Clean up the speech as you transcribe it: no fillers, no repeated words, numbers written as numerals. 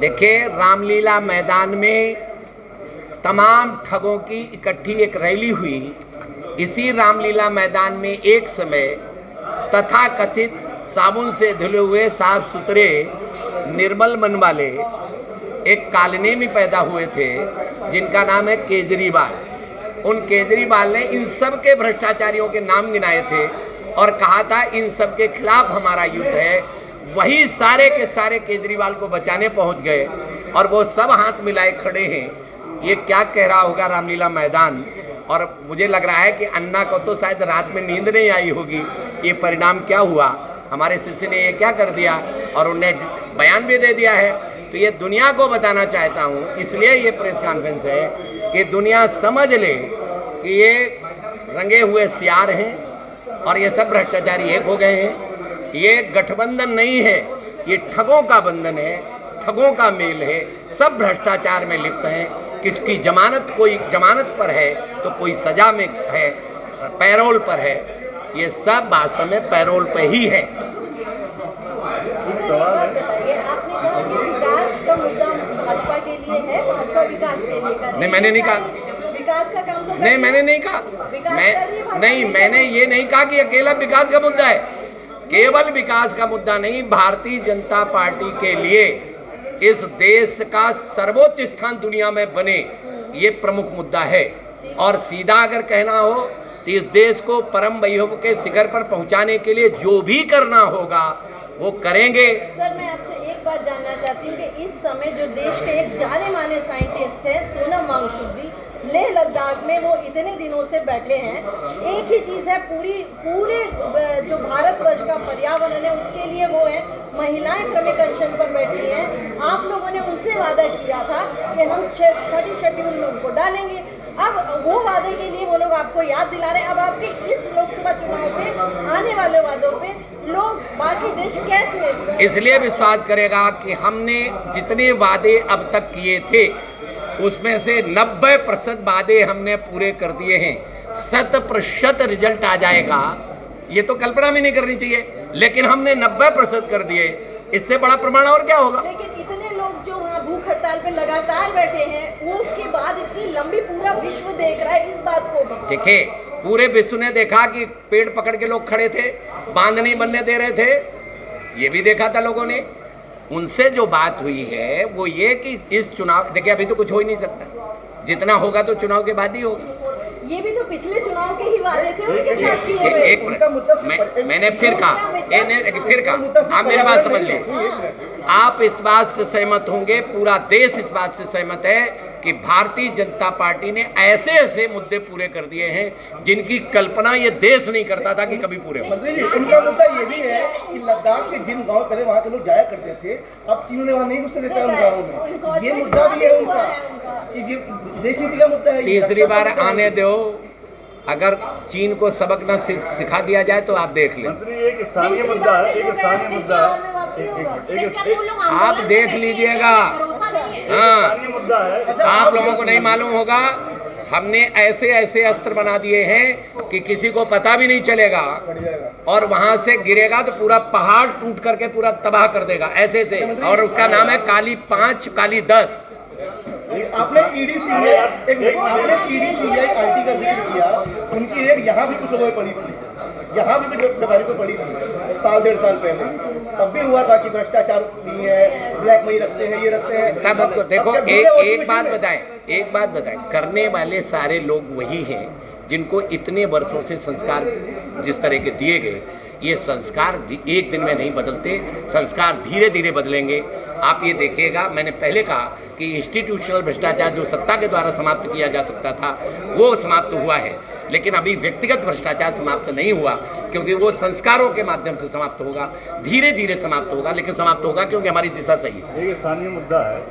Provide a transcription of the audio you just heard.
देखिए, रामलीला मैदान में तमाम ठगों की इकट्ठी एक रैली हुई। इसी रामलीला मैदान में एक समय तथाकथित साबुन से धुले हुए साफ सुथरे निर्मल मन वाले एक कालने में पैदा हुए थे जिनका नाम है केजरीवाल। उन केजरीवाल ने इन सब के भ्रष्टाचारियों के नाम गिनाए थे और कहा था इन सब के खिलाफ हमारा युद्ध है। वही सारे के सारे केजरीवाल को बचाने पहुंच गए और वो सब हाथ मिलाए खड़े हैं। ये क्या कह रहा होगा रामलीला मैदान। और मुझे लग रहा है कि अन्ना को तो शायद रात में नींद नहीं आई होगी। ये परिणाम क्या हुआ, हमारे शिष्य ने ये क्या कर दिया, और उन्हें बयान भी दे दिया है। तो ये दुनिया को बताना चाहता हूँ, इसलिए ये प्रेस कॉन्फ्रेंस है कि दुनिया समझ ले कि ये रंगे हुए सियार हैं और ये सब भ्रष्टाचारी एक हो गए हैं। ये गठबंधन नहीं है, ये ठगों का बंधन है, ठगों का मेल है। सब भ्रष्टाचार में लिप्त हैं। किसकी जमानत, कोई जमानत पर है तो कोई सजा में है, पैरोल पर है। ये सब वास्तव में पैरोल पे ही है। विकास का मुद्दा भाजपा के लिए है, भाजपा विकास के लिए कर। नहीं, मैंने नहीं कहा विकास का काम तो नहीं, मैंने नहीं कहा। मैंने ये नहीं कहा कि अकेला विकास का मुद्दा है। केवल विकास का मुद्दा नहीं, भारतीय जनता पार्टी के लिए इस देश का सर्वोच्च स्थान दुनिया में बने, ये प्रमुख मुद्दा है। और सीधा अगर कहना हो तो इस देश को परम वैभव के शिखर पर पहुंचाने के लिए जो भी करना होगा वो करेंगे। सर, मैं आपसे एक बात जानना चाहती हूँ कि इस समय जो देश के एक जाने माने साइंटिस्ट हैं सोनम वांगचुक जी, लेह लद्दाख में वो इतने दिनों से बैठे हैं। एक ही चीज़ है, पूरे जो भारतवर्ष का पर्यावरण है उसके लिए वो है, महिलाएं क्रमिक अनशन पर बैठी हैं। आप लोगों ने उनसे वादा किया था कि हम छठी शेड्यूल में उनको डालेंगे। अब वो वादे के लिए वो लोग आपको याद दिला रहे हैं। अब आपके इस लोकसभा चुनाव पे आने वाले वादों पे लोग बाकी देश कैसे इसलिए विश्वास करेगा कि हमने जितने वादे अब तक किए थे उसमें से 90% वादे हमने पूरे कर दिए हैं। 100% रिजल्ट आ जाएगा, ये तो कल्पना भी नहीं करनी चाहिए, लेकिन हमने 90% कर दिए। इससे बड़ा प्रमाण और क्या होगा। लेकिन इतने लोग जो वहाँ भूख हड़ताल पे लगातार बैठे हैं, वो उसके बाद इतनी लंबी पूरा विश्व देख रहा है इस बात को भी। देखिए, पूरे विश्व ने देखा कि पेड़ पकड़ के लोग खड़े थे, बांध नहीं बनने दे रहे थे, ये भी देखा था लोगों ने। उनसे जो बात हुई है वो ये कि इस चुनाव, देखिए अभी तो कुछ हो ही नहीं सकता, जितना होगा तो चुनाव के बाद ही होगा। ये भी तो पिछले चुनाव के ही वादे थे उनके साथ किए हुए। एक मिनट, मैंने फिर कहा, आप मेरी बात समझ लें। आप इस बात से सहमत होंगे, पूरा देश इस बात से सहमत है कि भारतीय जनता पार्टी ने ऐसे ऐसे मुद्दे पूरे कर दिए हैं जिनकी कल्पना ये देश नहीं करता था कि कभी पूरे हो। मंत्री जी, उनका मुद्दा ये भी है कि लद्दाख के जिन गांव पहले वहां के लोग जाया करते थे, अब चीन ने वहां नहीं घुसने देता उन गाँवों में। ये मुद्दा भी है उनका कि ये विदेश नीति का मुद्दा है। तीसरी बार आने दो, अगर चीन को सबक न सिखा दिया जाए तो आप देख लें। मंत्री, एक स्थानीय मुद्दा है, एक स्थानीय मुद्दा है, आप देख लीजिएगा। हाँ, आप लोगों को नहीं मालूम होगा, हमने ऐसे ऐसे अस्त्र बना दिए हैं कि किसी को पता भी नहीं चलेगा, और वहां से गिरेगा तो पूरा पहाड़ टूट करके पूरा तबाह कर देगा, ऐसे से। और उसका नाम है काली 5, काली 10। आपने ईडीसीबीआई आईटी का जिक्र किया, उनकी रेड यहाँ भी कुछ लोगों में पड़ी थी, यहाँ भी कुछ व्यापारी को पड़ी थी साल 1.5 साल पहले। तब भी हुआ था कि भ्रष्टाचार नहीं है, ब्लैक मनी रखते हैं, ये रखते हैं। चिंता मत करो। देखो, एक बात बताएं, करने वाले सारे लोग वही हैं जिनको इतने वर्षों से संस्कार जिस तरह के दिए गए, ये संस्कार एक दिन में नहीं बदलते, संस्कार धीरे धीरे बदलेंगे। आप ये देखिएगा, मैंने पहले कहा कि इंस्टीट्यूशनल भ्रष्टाचार जो सत्ता के द्वारा समाप्त किया जा सकता था वो समाप्त हुआ है, लेकिन अभी व्यक्तिगत भ्रष्टाचार समाप्त नहीं हुआ, क्योंकि वो संस्कारों के माध्यम से समाप्त होगा, धीरे धीरे समाप्त होगा, लेकिन समाप्त होगा क्योंकि हमारी दिशा सही है। एक स्थानीय मुद्दा है।